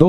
2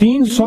300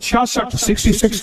66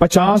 50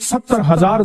70,000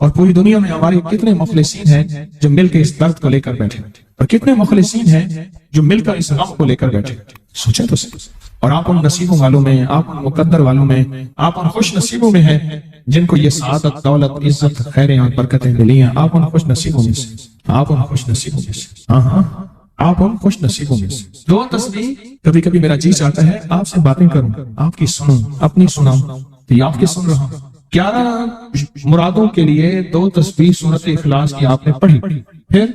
اور پوری دنیا میں ہمارے کتنے مخلصین ہیں جو مل کے اس درد کو لے کر بیٹھے، اور کتنے مخلصین ہیں جو مل کر اس غم کو لے کر بیٹھے. سوچیں تو صحیح. اور آپ ان نصیبوں والوں میں، آپ ان مقدر والوں میں، آپ ان خوش نصیبوں میں ہیں جن کو یہ سعادت، دولت، عزت، خیریں اور برکتیں ملی ہیں. آپ ان خوش نصیبوں میں سے، آپ ان خوش نصیبوں میں سے. ہاں، آپ ان خوش نصیبوں میں سے. دو تسبیح. کبھی کبھی میرا جی چاہتا ہے آپ سے باتیں کروں، آپ کی سنوں، اپنی سناؤں. یہ آپ کی سن رہا ہوں. 11 مرادوں کے لیے 2 تسبیح سورت اخلاص کی آپ نے پڑھی. پھر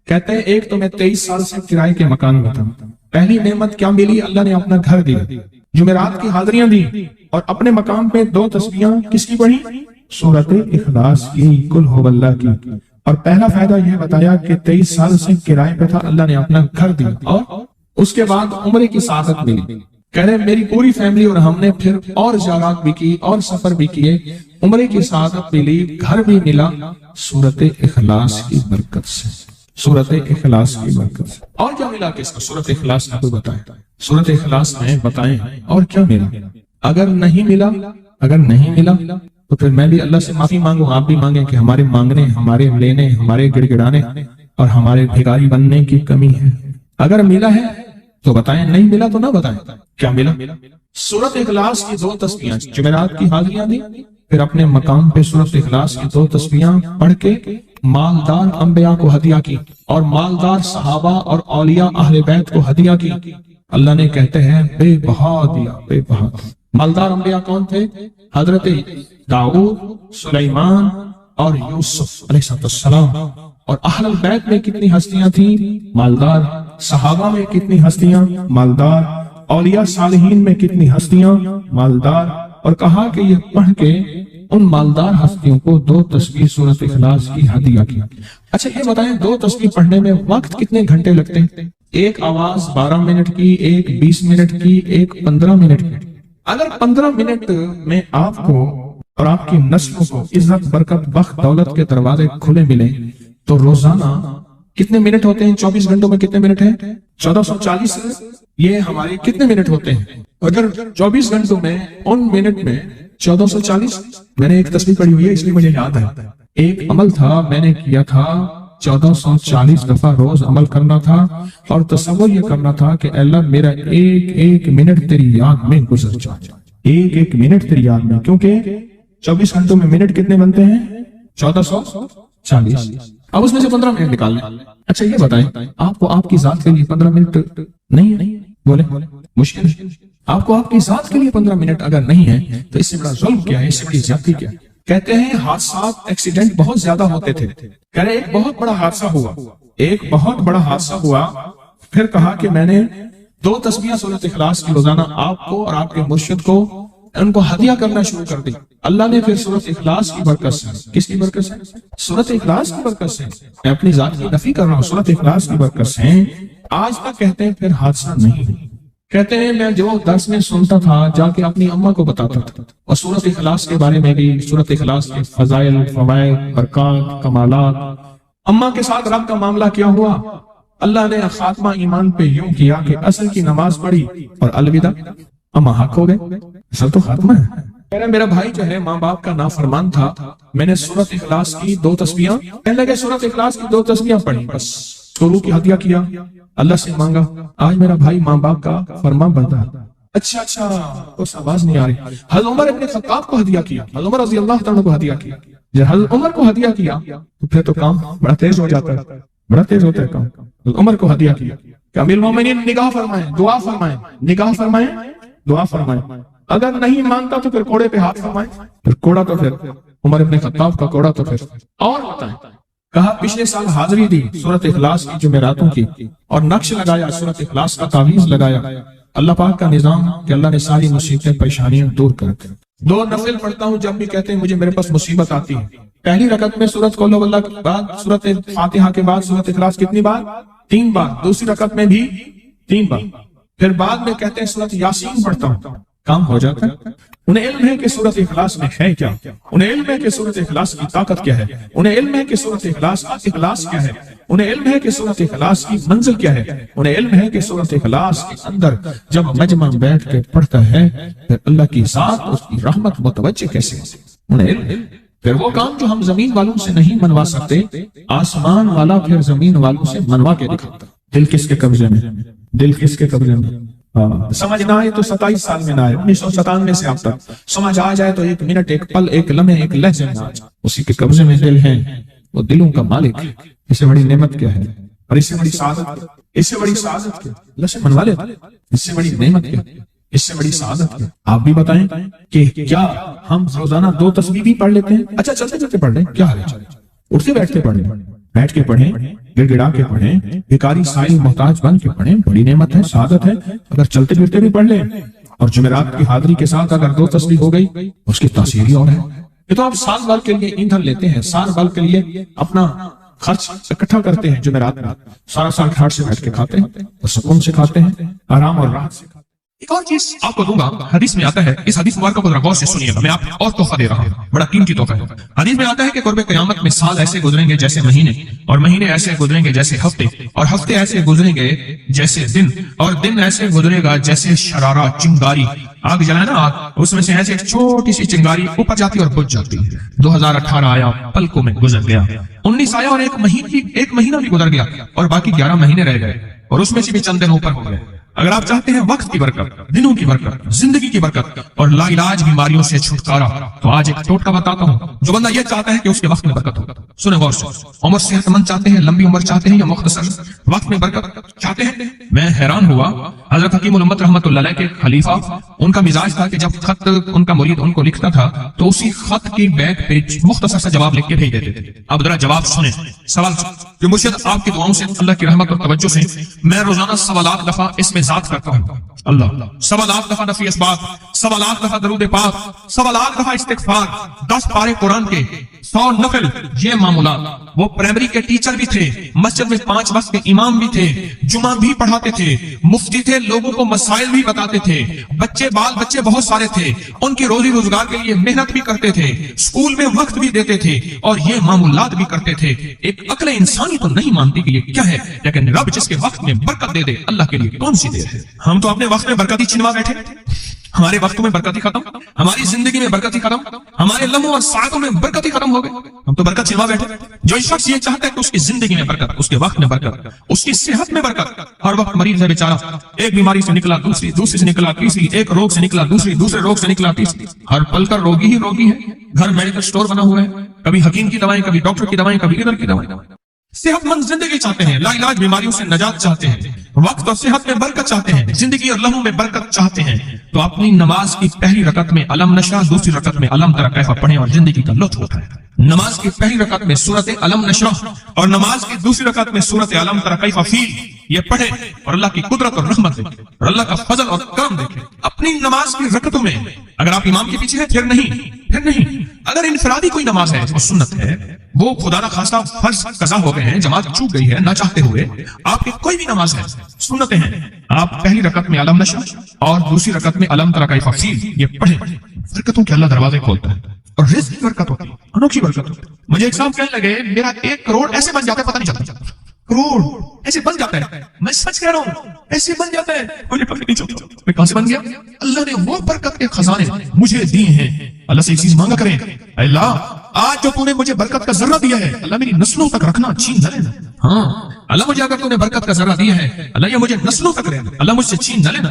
کہتے ہیں ایک تو میں 23 سال سے کرائے کے مکان میں تھا. پہلی نعمت کیا ملی؟ اللہ نے اپنا گھر دیا. جمعرات کی حاضریاں دی اور اپنے مقام پہ 2 تسبیحاں کس کی پڑھی؟ سورت اخلاص کی، قل هو اللہ کی. اور پہلا فائدہ یہ بتایا کہ 23 سال سے کرائے پہ تھا، اللہ نے اپنا گھر دیا. اور اس کے بعد عمرے کی سعادت ملی. کہہ رہے میری پوری فیملی اور ہم نے پھر اور زیارات بھی کی اور سفر بھی کیے، عمرے کی سعادت ملی، گھر بھی ملا سورت اخلاص کی برکت سے. سورت اخلاص کی برکت سے. اور کیا ملا کس کو؟ سورت اخلاص میں کوئی بتائے، سورت اخلاص میں بتائیں اور کیا ملا. اگر نہیں ملا تو پھر میں بھی اللہ سے معافی مانگوں، آپ بھی مانگیں کہ ہمارے مانگنے، ہمارے لینے، ہمارے گڑ گڑانے اور ہمارے بھکاری بننے کی کمی ہے. اگر ملا ہے تو بتائیں، نہیں ملا تو نہ بتائیں. کیا ملا؟ سورت اخلاص کی 2 تسبیحاں. جمعرات کی حاضریاں دی، پھر اپنے مقام پہ سورت اخلاص کی 2 تسبیحاں پڑھ کے مالدار انبیاء کو ہدیہ کی اور مالدار صحابہ اور اولیاء اہل بیت کو ہدیہ کی. اللہ نے کہتے ہیں بے بہا دیا، بے بہا. مالدار انبیاء کون تھے؟ حضرت داؤد، سلیمان اور یوسف علیہ السلام. اور اہل بیت میں کتنی ہستیاں تھیں؟ مالدار. صحابہ میں کتنی ہستیاں؟ مالدار. اولیاء صالحین میں کتنی ہستیاں؟ مالدار. اور کہا کہ یہ پڑھ کے ان مالدار ہستیوں کو 2 تسبیح سورت اخلاص کی ہدیہ کیا. اچھا یہ بتائیں 2 تسبیح پڑھنے میں وقت کتنے گھنٹے لگتے ہیں؟ ایک آواز 12 منٹ کی، ایک 20 منٹ کی، ایک 15 منٹ کی. اگر 15 منٹ میں آپ کو اور آپ کی نسلوں کو عزت، برکت، بخت، دولت کے دروازے کھلے ملے تو روزانہ کتنے منٹ ہوتے ہیں؟ 24 گھنٹوں میں کتنے منٹ ہیں؟ 1440. یہ ہمارے کتنے منٹ ہوتے ہیں؟ اگر 24 گھنٹوں میں ان منٹ میں 1440. میں نے ایک تسبیح پڑھی ہوئی ہے اس لیے مجھے یاد ہے. ایک عمل تھا میں نے کیا تھا 1440 دفعہ روز عمل کرنا تھا اور تصور یہ کرنا تھا کہ اللہ میرا ایک ایک منٹ تیری یاد میں گزر جائے. ایک ایک منٹ تیری یاد میں، کیونکہ 24 گھنٹوں میں منٹ کتنے بنتے ہیں؟ 1440. اب اس میں سے 15 منٹ نکال لیں. اچھا یہ بتائیں آپ کو آپ کی ذات کے لیے 15 منٹ نہیں بولے مشکل ہے. آپ کو آپ کی ذات کے لیے 15 منٹ اگر نہیں ہے تو اس سے بڑا ظلم کیا ہے، اس سے بڑی زیادتی کیا ہے. کہتے ہیں حادثات، ایکسیڈنٹ بہت زیادہ ہوتے تھے. کہہ رہے ایک بہت بڑا حادثہ ہوا، پھر کہا کہ میں نے 2 تسبیحاں سورت اخلاص کی روزانہ آپ کو اور آپ کے مرشد کو ان کو ہدیہ کرنا شروع کر دی. اللہ نے پھر سورت اخلاص کی برکت سے، کس کی برکت سے؟ سورت اخلاص کی برکت سے. میں اپنی ذات کی نفی کر رہا ہوں، سورت اخلاص کی برکت سے آج تک کہتے ہیں پھر حادثہ نہیں. کہتے ہیں میں جو درس میں سنتا تھا جا کے اپنی اماں کو بتاتا تھا، اور سورت اخلاص کے بارے میں بھی، سورت اخلاص کے فضائل، فوائد، برکات، کمالات. اماں کے ساتھ رب کا معاملہ کیا ہوا؟ اللہ نے خاتمہ ایمان پہ یوں کیا کہ اصل کی نماز پڑھی اور الوداع. اماں حق ہو گئے، اصل تو خاتمہ ہے. کہہ رہے میرا بھائی جو ہے ماں باپ کا نافرمان تھا، میں نے سورت اخلاص کی 2 تسبیحاں، کہنے لگے سورت اخلاص کی 2 تسبیحاں پڑھی، بس شروع کی ہدیہ کیا، اللہ سے مانگا. آج میرا بھائی ماں باپ کا فرمان بردار. اچھا اس آواز نہیں آ رہی. حضرت عمر ابن خطاب کو ہدیہ کیا، حضرت عمر رضی اللہ تعالیٰ کو ہدیہ کیا. جب حضرت عمر کو ہدیہ کیا تو پھر تو کام بڑا تیز ہو جاتا ہے، بڑا تیز ہوتا ہے کام. حضرت عمر کو ہدیہ کیا کہ امیر المومنین نگاہ فرمائیں، دعا فرمائیں، نگاہ فرمائیں، دعا فرمائیں. اگر نہیں مانتا تو پھر کوڑے پہ ہاتھ فرمائیں. پھر کوڑا تو پھر عمر ابن خطاب کا کوڑا تو پھر. اور بتائیں کہا پچھلے سال حاضری دی سورت اخلاص کی جمعراتوں کی اور نقش لگایا، سورت اخلاص کا تعویذ لگایا. اللہ پاک کا نظام کہ اللہ نے ساری مصیبتیں پریشانیاں دور کر دی. 2 نفل پڑھتا ہوں جب بھی کہتے ہیں مجھے میرے پاس مصیبت آتی ہے. پہلی رکعت میں سورت قل واللہ کے بعد سورت فاتحہ کے بعد سورت اخلاص کتنی بار؟ 3 بار. دوسری رکعت میں بھی 3 بار. پھر بعد میں کہتے ہیں سورت یاسین پڑھتا ہوں، کام ہو جاتا ہے. انہیں علم ہے کہ سورت اخلاص میں ہے کیا، انہیں علم ہے کہ سورت اخلاص کی طاقت کیا ہے، انہیں علم ہے کہ سورت اخلاص کا اخلاص کیا ہے، انہیں علم ہے کہ سورت اخلاص کی منزل کیا ہے، انہیں علم ہے کہ سورت اخلاص کے اندر جب مجمع بیٹھ کے پڑھتا ہے پھر اللہ کی ذات اس کی رحمت متوجہ کیسے ہوتی ہے. انہیں علم. پھر وہ کام جو ہم زمین والوں سے نہیں منوا سکتے، آسمان والا پھر زمین والوں سے منوا کے دکھاتا۔ دل کس کے قبضے میں؟ دل کس کے قبضے میں؟ سمجھ نہ آئے تو 27 سال میں نہ آئے، 1997 سے اب تک سمجھ آ جائے تو ایک منٹ، ایک پل، ایک لمحے، ایک لہجے میں آ جائے۔ اسی کے قبضے میں دل ہے، وہ دلوں کا مالک ہے۔ اس سے بڑی نعمت کیا ہے، اور اس سے بڑی سعادت، اس سے بڑی سعادت کیا؟ اللہ سے منوا لیتا، اس سے بڑی نعمت کیا، اس سے بڑی سعادت کیا؟ آپ بھی بتائیں کہ کیا ہم روزانہ 2 تسبیح بھی پڑھ لیتے ہیں؟ اچھا چلتے چلتے پڑھ لیں، کیا ہے؟ اٹھتے بیٹھتے پڑھ لیں، بیٹھ کے پڑھیں، گڑ گڑا کے پڑھیں، بیکاری سائل محتاج بن کے پڑھیں، بڑی نعمت ہے، سعادت ہے۔ اگر چلتے پھرتے بھی پڑھ لیں، اور جمعرات کی حاضری کے ساتھ اگر 2 تسبیح ہو گئی، اس کی تاثیر ہی اور ہے۔ یہ تو آپ سال بھر کے لیے ایندھن لیتے ہیں، سال بھر کے لیے اپنا خرچ اکٹھا کرتے ہیں، جمعرات میں سارا سال ٹھاٹ سے بیٹھ کے کھاتے ہیں، اور سکون سے کھاتے ہیں، آرام اور راحت سے کھاتے ہیں۔ ایک اور چیز آپ کو دوں گا، حدیث میں آتا ہے، اس حدیث مبارکہ کو ذرا غور سے سنیے گا، میں آپ کو اور تحفہ دے رہا ہوں، بڑا قیمتی تحفہ ہے۔ حدیث میں آتا ہے کہ قرب قیامت میں سال ایسے گزریں گے جیسے مہینے، اور مہینے ایسے گزریں گے جیسے ہفتے، اور ہفتے ایسے گزریں گے جیسے دن، اور دن ایسے گزرے گا جیسے شرارہ، چنگاری۔ آگ جلائے نا آگ، اس میں سے ایسے ایک چھوٹی سی چنگاری اوپر جاتی اور بجھ جاتی ہے۔ 2018 آیا، پلکوں میں گزر گیا۔ 19 آیا اور ایک مہینہ بھی گزر گیا، اور باقی 11 مہینے رہ گئے، اور اس میں سے بھی چند دن اوپر ہو گئے۔ اگر آپ چاہتے ہیں وقت کی برکت، دنوں کی برکت، زندگی کی برکت اور لا علاج بیماریوں سے چھٹکارا، تو آج ایک ٹوٹکا بتاتا ہوں۔ جو بندہ یہ چاہتا ہے کہ اس کے وقت میں برکت ہو، سنیں غور سے، عمر صحت مند چاہتے ہیں، لمبی عمر چاہتے ہیں، یا مختصر وقت میں برکت چاہتے ہیں؟ میں حیران ہوا، حضرت حکیم الامت رحمۃ اللہ علیہ کے خلیفہ، ان کا مزاج تھا کہ جب خط ان کا مرید ان کو لکھتا تھا تو اسی خط کی بیک پہ مختصر سا جواب لکھ کے بھیج دیتے تھے۔ اب ذرا جواب سنیں، سوال کہ مرشد آپ کی دعاؤں سے، اللہ کی رحمت اور توجہ سے میں روزانہ 1.25 لاکھ دفعہ اس میں ذات کرتا ہوں، اللہ 1.25 لاکھ دفعہ نفی اسبات، 1.25 لاکھ دفعہ درود پاک، 1.25 لاکھ دفعہ استغفار، 10 پارے قرآن کے، 100 نفل، یہ معمولات۔ وہ پرائمری کے ٹیچر بھی تھے، مسجد میں 5 وقت کے امام بھی تھے، جمعہ بھی پڑھاتے تھے، مفتی تھے، لوگوں کو مسائل بھی بتاتے تھے، بال بچے بہت سارے تھے، ان کی روزی روزگار کے لیے محنت بھی کرتے تھے، اسکول میں وقت بھی دیتے تھے، اور یہ معمولات بھی کرتے تھے۔ ایک عقل انسانی تو نہیں مانتی کہ یہ کیا ہے، لیکن رب جس کے وقت میں برکت دے دے، اللہ کے لیے کون سی دیر ہے؟ ہم تو اپنے وقت میں برکت ہی چھنوا بیٹھے، ہمارے وقتوں میں برکت ہی ختم، ہماری زندگی میں برکت ہی ختم، ہمارے لمحوں اور ساعتوں میں برکت ہی ختم ہو گئے، ہم تو برکت چھنوا بیٹھے۔ جو شخص یہ چاہتا ہے کہ اس کی زندگی میں برکت، اس کے وقت میں برکت، اس کی صحت میں برکت، ہر وقت مریض ہے بیچارہ، ایک بیماری سے نکلا دوسری، دوسری سے نکلا تیسری، ایک روگ سے نکلا دوسری، دوسرے روگ سے نکلا تیسری، ہر پل کا روگی ہی روگی ہے، گھر میڈیکل سٹور بنا ہوا ہے، کبھی حکیم کی دوائیں، کبھی ڈاکٹر کی دوائیں، کبھی ادھر کی دوائیں۔ صحت مند زندگی چاہتے ہیں، لا علاج بیماریوں سے نجات چاہتے ہیں، وقت اور صحت میں برکت چاہتے ہیں، زندگی اور لمحوں میں برکت چاہتے ہیں، تو اپنی نماز کی پہلی رکعت میں علم نشرح، دوسری رکعت میں علم تری کیف پڑھیں اور زندگی کا لطف اٹھائیں۔ نماز کی پہلی رکعت میں سورت علم نشرح اور نماز کی دوسری رکعت میں سورت علم تری کیف فیل، یہ پڑھیں اور اللہ کی قدرت اور رحمت دیکھیں اور اللہ کا فضل اور کرم دیکھیں اپنی نماز کی رکعتوں میں۔ اگر آپ امام کے پیچھے ہیں پھر نہیں، اگر انفرادی کوئی نماز ہے وہ سنت ہے، وہ خدا نہ خواستہ فرض قضا ہو گئے ہیں، جماعت چوک گئی ہے نہ چاہتے ہوئے، آپ کی کوئی بھی نماز ہے، سنتیں ہیں، آپ پہلی رکعت میں علم نشرح اور دوسری رکعت میں علم تری کیف فیل یہ پڑھیں۔ برکتوں کے اللہ دروازے کھولتا ہے، اور رزق کی برکت ہوتی ہے، انوکھی برکت ہوتی ہے۔ مجھے ایک صاحب کہنے لگے میرا 1 کروڑ ایسے بن جاتا ہے، پتہ نہیں چلتا، کروڑ ایسے بن جاتا ہے، میں سچ کہہ رہا ہوں ایسے بن جاتا ہے، مجھے پتہ نہیں چلتا میں کہاں سے بن گیا۔ اللہ نے وہ برکت کے خزانے مجھے دی ہیں۔ اللہ سے ایک چیز مانگا کریں، اللہ آج جو تو نے مجھے برکت کا ذرہ دیا ہے، اللہ میری نسلوں تک رکھنا، چھین نہ لینا۔ ہاں اللہ مجھے اگر تو نے برکت کا ذرہ دیا ہے، اللہ یہ مجھے نسلوں تک رہنا، اللہ مجھ سے چھین نہ لینا۔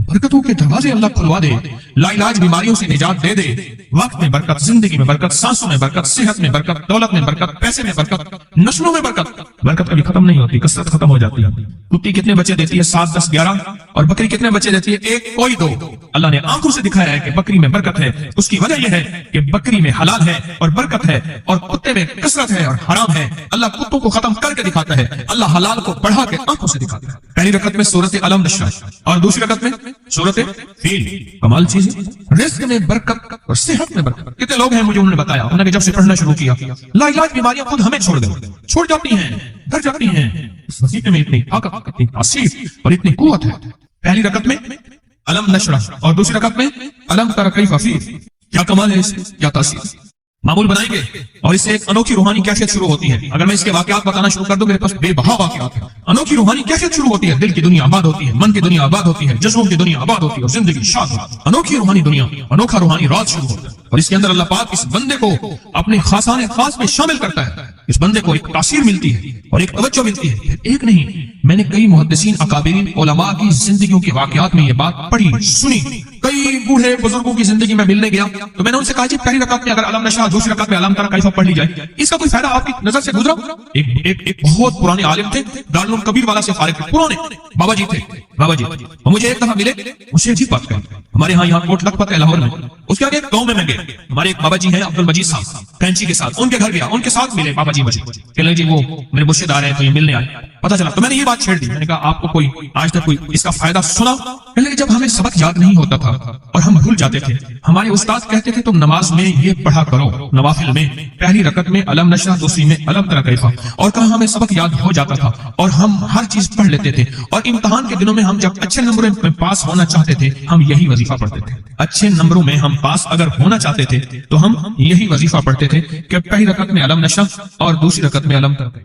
برکتوں کے دروازے اللہ کھلوا دے، لا علاج بیماریوں سے نجات دے دے، وقت میں برکت، زندگی میں برکت، سانسوں میں برکت، صحت میں برکت، دولت میں برکت، پیسے میں برکت، نسلوں میں برکت۔ برکت کبھی ختم نہیں ہوتی، کثرت ختم ہو جاتی ہے۔ کتی کتنے بچے دیتی ہے؟ 7 10 11، اور بکری کتنے بچے دیتی ہے؟ 1 کوئی 2۔ اللہ نے آنکھوں سے دکھایا ہے کہ بکری میں برکت ہے، اس کی وجہ یہ ہے کہ بکری میں حلال ہے اور برکت ہے، اور کتے میں کثرت ہے اور حرام ہے۔ اللہ کتوں کو ختم کر کے دکھاتا ہے، اللہ حلال کو بڑھا کے آنکھوں سے دکھاتا ہے۔ پہلی رکعت میں سورت علم نشرح اور دوسری رکعت میں سورت فیل، کمال چیز ہے۔ رزق میں برکت اور صحت میں برکت۔ کتنے لوگ ہیں مجھے انہوں نے بتایا، انہوں نے جب سے پڑھنا شروع کیا، لا علاج بیماریاں خود ہمیں چھوڑ جاتی ہیں، ڈر جاتی ہیں۔ اس وظیفے میں اتنی طاقت، اتنی تاثیر اور اتنی قوت ہے۔ پہلی رکعت میں علم نشرح اور دوسری رکعت میں علم تری کیف فیل، کیا کمال ہے اس، کیا تاثیر۔ معمول بنائیں گے اور اس سے ایک انوکھی روحانی کیفیت شروع ہوتی ہے. اگر میں اس کے واقعات بتانا شروع کر دوں میرے پاس بے بہا واقعات ہیں. انوکھی روحانی کیفیت شروع ہوتی ہے, دل کی دنیا آباد ہوتی ہے, من کی دنیا آباد ہوتی ہے, جذبوں کی دنیا آباد ہوتی ہے اور زندگی شاد ہوتی ہے. انوکھی روحانی دنیا, انوکھا روحانی راز شروع ہوتا ہے اور اس کے اندر اللہ پاک اس بندے کو اپنے خاصان خاص میں شامل کرتا ہے. اس بندے کو ایک تاثیر ملتی ہے اور ایک توجہ ملتی ہے. پھر ایک نہیں, میں نے کئی محدثین اکابرین علماء کی زندگیوں کے واقعات میں یہ بات پڑھی سنی. کئی بوڑھے بزرگوں کی زندگی میں ملنے گیا تو میں نے ان سے کہا جی پہلی رکعت میں اگر علم نشرح, دوسری رکعت میں علم ترى کیف پڑھ لی جائے, اس کا کوئی فائدہ آپ کی نظر سے گزرا؟ ایک بہت پرانے عالم تھے, دارالعلوم کبیر والا سے فارغ تھے, پرانے بابا جی تھے. بابا جی وہ مجھے ایک دفعہ ملے, مجھے عجیب بات کہی. ہمارے یہاں کوٹ لکھپت ہے لاہور میں, اس کے آگے ایک گاؤں میں گئے. ہمارے ایک بابا جی ہیں عبد المجید صاحب کینچی کے ساتھ, ان کے گھر گیا, ان کے ساتھ ملے بابا جی. مجھے کہنے لگے جی وہ میرے مرشد آ رہے ہیں تو یہ ملنے آئے. پتا چلا تو میں نے یہ بات چھیڑ دی. میں نے کہا آپ کو کوئی آج تک کوئی اس کا فائدہ سنا؟ کہنے لگے جب ہمیں سبق یاد نہیں ہوتا تھا اور ہم بھول جاتے تھے, ہمارے استاد کہتے تھے تم نماز میں یہ پڑھا کرو, نوافل میں پہلی رکعت میں علم نشرح, دوسری میں علم ترى کیف, اور کہا ہمیں سبق یاد ہو جاتا تھا اور ہم ہر چیز پڑھ لیتے تھے. اور امتحان کے دنوں میں ہم جب اچھے نمبروں میں پاس ہونا چاہتے تھے ہم یہی وظیفہ پڑھتے تھے. اچھے نمبروں میں ہم پاس اگر ہونا چاہتے تھے تو ہم یہی وظیفہ پڑھتے تھے کہ پہلی رکعت میں علم نشرح اور دوسری رکعت میں علم ترى.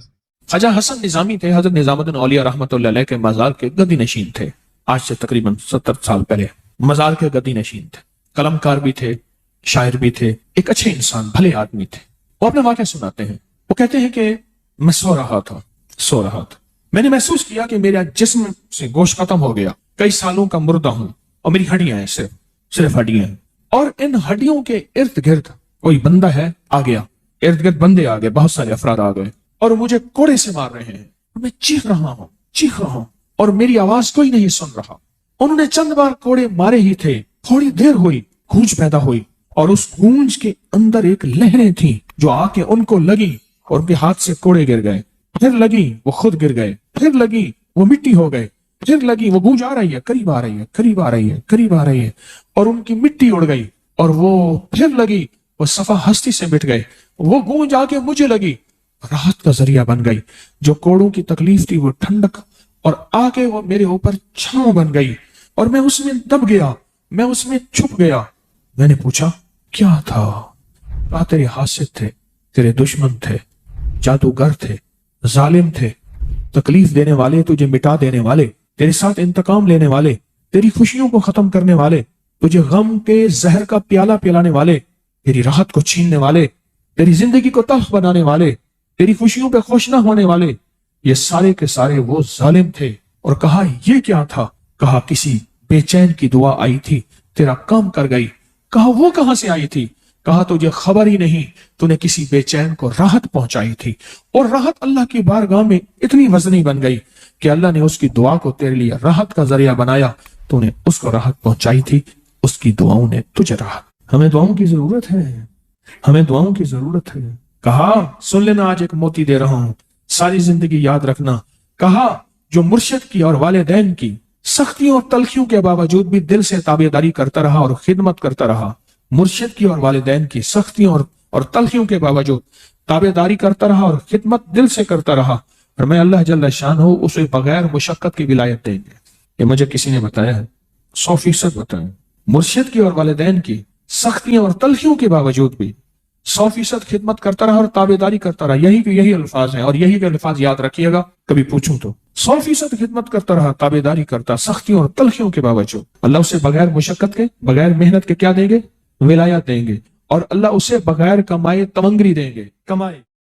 خواجہ حسن نظامی تھے, حضرت نظام الدین اولیاء رحمۃ اللہ علیہ کے مزار کے گدی نشین تھے. آج سے تقریباً 70 سال پہلے مزار کے گدی نشین تھے. قلم کار بھی تھے, شاعر بھی تھے, ایک اچھے انسان, بھلے آدمی تھے. وہ اپنے واقعہ سناتے ہیں. وہ کہتے ہیں کہ میں سو رہا تھا. میں نے محسوس کیا کہ میرا جسم سے گوشت ختم ہو گیا, کئی سالوں کا مردہ ہوں اور میری ہڈیاں ہیں, صرف ہڈیاں ہیں. اور ان ہڈیوں کے ارد گرد کوئی بندہ ہے آ گیا, ارد گرد بندے آ گئے, بہت سارے افراد آ گئے اور مجھے کوڑے سے مار رہے ہیں. میں چیخ رہا ہوں اور میری آواز کوئی نہیں سن رہا. انہوں نے چند بار کوڑے مارے ہی تھے, تھوڑی دیر ہوئی, گونج پیدا ہوئی اور اس گونج کے اندر ایک لہریں تھیں جو آ کے ان کو لگی اور ان کے ہاتھ سے کوڑے گر گئے. پھر لگی وہ خود گر گئے, پھر لگی وہ مٹی ہو گئے, پھر لگی وہ گونج آ رہی ہے, قریب آ رہی ہے اور ان کی مٹی اڑ گئی. اور وہ پھر لگی, وہ صفا ہستی سے مٹ گئے. وہ گونج آ کے مجھے لگی, راحت کا ذریعہ بن گئی. جو کوڑوں کی تکلیف تھی وہ ٹھنڈک اور آگے وہ میرے اوپر چھاؤں بن گئی اور میں اس میں دب گیا, میں اس میں چھپ گیا. میں نے پوچھا کیا تھا؟ کہا تیرے حاسد تھے, تیرے دشمن تھے, جادوگر تھے, ظالم تھے, تکلیف دینے والے, تجھے مٹا دینے والے, تیرے ساتھ انتقام لینے والے, تیری خوشیوں کو ختم کرنے والے, تجھے غم کے زہر کا پیالہ پلانے والے, تیری راحت کو چھیننے والے, تیری زندگی کو تلخ بنانے والے, تیری خوشیوں پہ خوش نہ ہونے والے, یہ سارے کے سارے وہ ظالم تھے. اور کہا یہ کیا تھا؟ کہا کسی بے چین کی دعا آئی تھی, تیرا کام کر گئی. کہا وہ کہاں سے آئی تھی؟ کہا تجھے خبر ہی نہیں, تو نے کسی بے چین کو راحت پہنچائی تھی اور راحت اللہ کی بارگاہ میں اتنی وزنی بن گئی کہ اللہ نے اس کی دعا کو تیرے لیے راحت کا ذریعہ بنایا. تو نے اس کو راحت پہنچائی تھی, اس کی دعاؤں نے تجھے راحت. ہمیں دعاؤں کی ضرورت ہے, کہا سن لینا, آج ایک موتی دے رہا ہوں, ساری زندگی یاد رکھنا. کہا جو مرشد کی اور والدین کی سختیوں اور تلخیوں کے باوجود بھی دل سے تابعداری کرتا رہا اور خدمت کرتا رہا, مرشد کی اور والدین کی سختیوں اور تلخیوں کے باوجود تابعداری کرتا رہا اور خدمت دل سے کرتا رہا, اور میں اللہ جل شانہ اسے بغیر مشقت کی ولایت دیں گے. یہ مجھے کسی نے بتایا ہے, 100% بتایا. مرشد کی اور والدین کی سختیوں اور تلخیوں کے باوجود بھی 100% خدمت کرتا رہا اور تابعداری کرتا رہا. یہی الفاظ ہیں اور یہی الفاظ یاد رکھیے گا کبھی پوچھوں تو. 100% خدمت کرتا رہا, تابعداری کرتا, سختیوں اور تلخیوں کے باوجود. اللہ اسے بغیر مشقت کے, بغیر محنت کے کیا دیں گے؟ ولایت دیں گے. اور اللہ اسے بغیر کمائے تمنگری دیں گے, کمائے